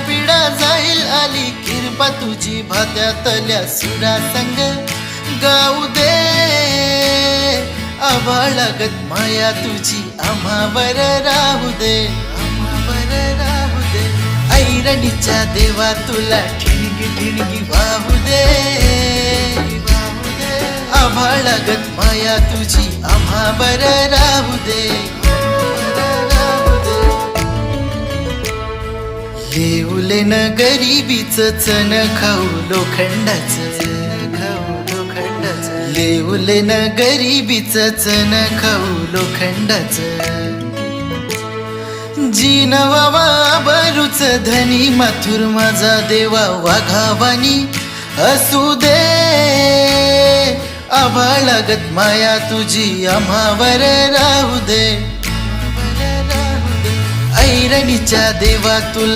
पिढा जाईल आली किरपा तुझी भात्यातल्या सुरा संग गाऊ दे आभाळागत माया तुझी आम्हावर राहू दे ऐरणीच्या देवा तुला ठिणगी ठिणगी वाहू दे आभाळागत माया तुझी आम्हावर राहू दे लेवले न गरिबीच चण खाऊ लोखंडाचं लेवले न गरिबीच चण खाऊ लोखंडाचं जीनवावा बरूच धनी माथुर माझा देवा वाघावानी असू दे आभाळागत माया तुझी आम्हावर राहू दे ऐरणीच्या देवा तुला